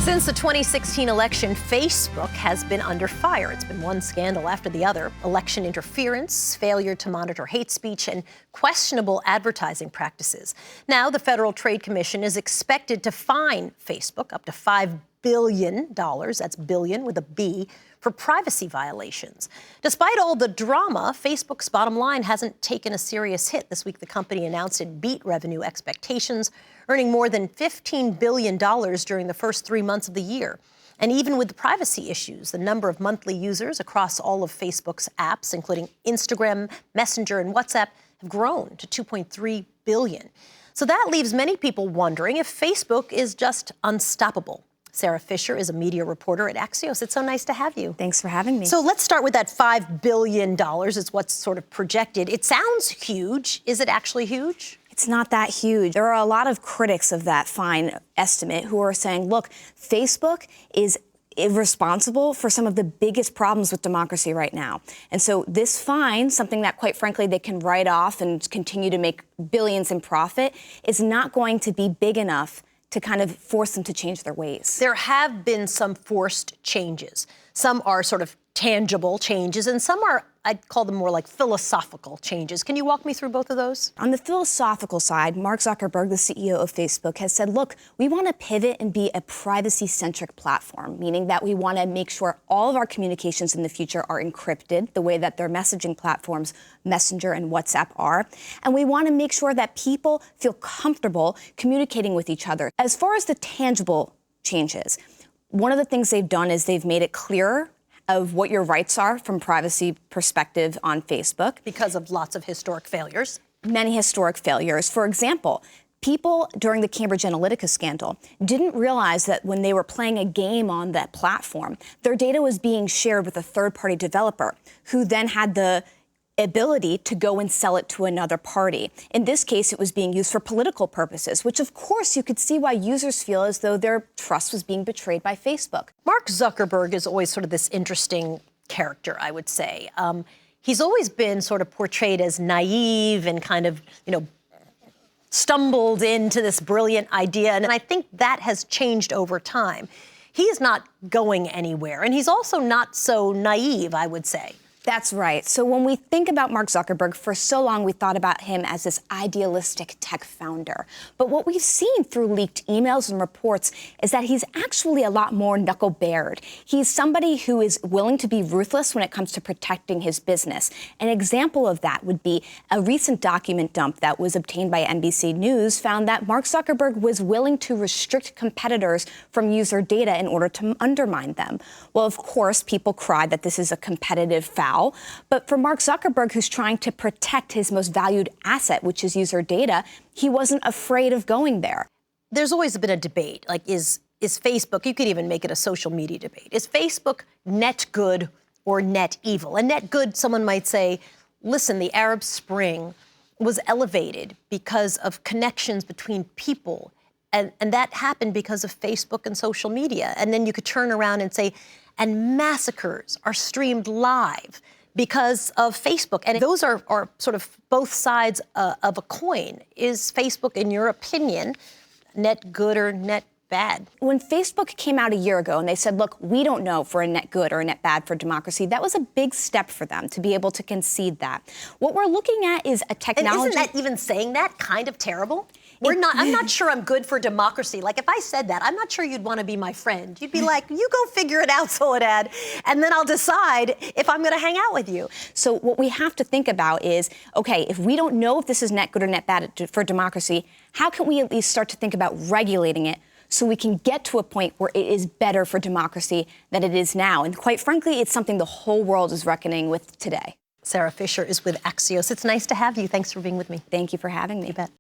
Since the 2016 election, Facebook has been under fire. It's been one scandal after the other: election interference, failure to monitor hate speech, and questionable advertising practices. Now, the Federal Trade Commission is expected to fine Facebook up to $5 billion, that's billion with a B, for privacy violations. Despite all the drama, Facebook's bottom line hasn't taken a serious hit. This week, the company announced it beat revenue expectations, earning more than $15 billion during the first 3 months of the year. And even with the privacy issues, the number of monthly users across all of Facebook's apps, including Instagram, Messenger, and WhatsApp, have grown to 2.3 billion. So that leaves many people wondering if Facebook is just unstoppable. Sarah Fisher is a media reporter at Axios. It's so nice to have you. Thanks for having me. So let's start with that $5 billion. It's what's sort of projected. It sounds huge. Is it actually huge? It's not that huge. There are a lot of critics of that fine estimate who are saying, look, Facebook is responsible for some of the biggest problems with democracy right now. And so this fine, something that quite frankly they can write off and continue to make billions in profit, is not going to be big enough to kind of force them to change their ways. There have been some forced changes. Some are sort of tangible changes, and some are, I'd call them more like philosophical changes. Can you walk me through both of those? On the philosophical side, Mark Zuckerberg, the CEO of Facebook, has said, look, we want to pivot and be a privacy-centric platform, meaning that we want to make sure all of our communications in the future are encrypted, the way that their messaging platforms, Messenger and WhatsApp, are. And we want to make sure that people feel comfortable communicating with each other. As far as the tangible changes, one of the things they've done is they've made it clearer of what your rights are from privacy perspective on Facebook. Because of lots of historic failures. Many historic failures. For example, people during the Cambridge Analytica scandal didn't realize that when they were playing a game on that platform, their data was being shared with a third-party developer who then had the ability to go and sell it to another party. In this case, it was being used for political purposes, which of course you could see why users feel as though their trust was being betrayed by Facebook. Mark Zuckerberg is always sort of this interesting character, I would say. He's always been sort of portrayed as naive and kind of, stumbled into this brilliant idea. And I think that has changed over time. He is not going anywhere. And he's also not so naive, I would say. That's right. So when we think about Mark Zuckerberg, for so long we thought about him as this idealistic tech founder. But what we've seen through leaked emails and reports is that he's actually a lot more knuckle-bared. He's somebody who is willing to be ruthless when it comes to protecting his business. An example of that would be a recent document dump that was obtained by NBC News found that Mark Zuckerberg was willing to restrict competitors from user data in order to undermine them. Well, of course, people cried that this is a competitive foul. But for Mark Zuckerberg, who's trying to protect his most valued asset, which is user data, he wasn't afraid of going there. There's always been a debate, like is Facebook, you could even make it a social media debate, is Facebook net good or net evil? And net good, someone might say, listen, the Arab Spring was elevated because of connections between people. And that happened because of Facebook and social media. And then you could turn around and say, and massacres are streamed live because of Facebook. And those are sort of both sides of a coin. Is Facebook, in your opinion, net good or net bad? When Facebook came out a year ago and they said, look, we don't know if we're a net good or a net bad for democracy, that was a big step for them to be able to concede that. What we're looking at is a technology... And isn't that even saying that kind of terrible? I'm not sure I'm good for democracy. Like, if I said that, I'm not sure you'd want to be my friend. You'd be like, you go figure it out, Soledad, and then I'll decide if I'm going to hang out with you. So what we have to think about is, okay, if we don't know if this is net good or net bad for democracy, how can we at least start to think about regulating it so we can get to a point where it is better for democracy than it is now? And quite frankly, it's something the whole world is reckoning with today. Sarah Fisher is with Axios. It's nice to have you. Thanks for being with me. Thank you for having me. You bet.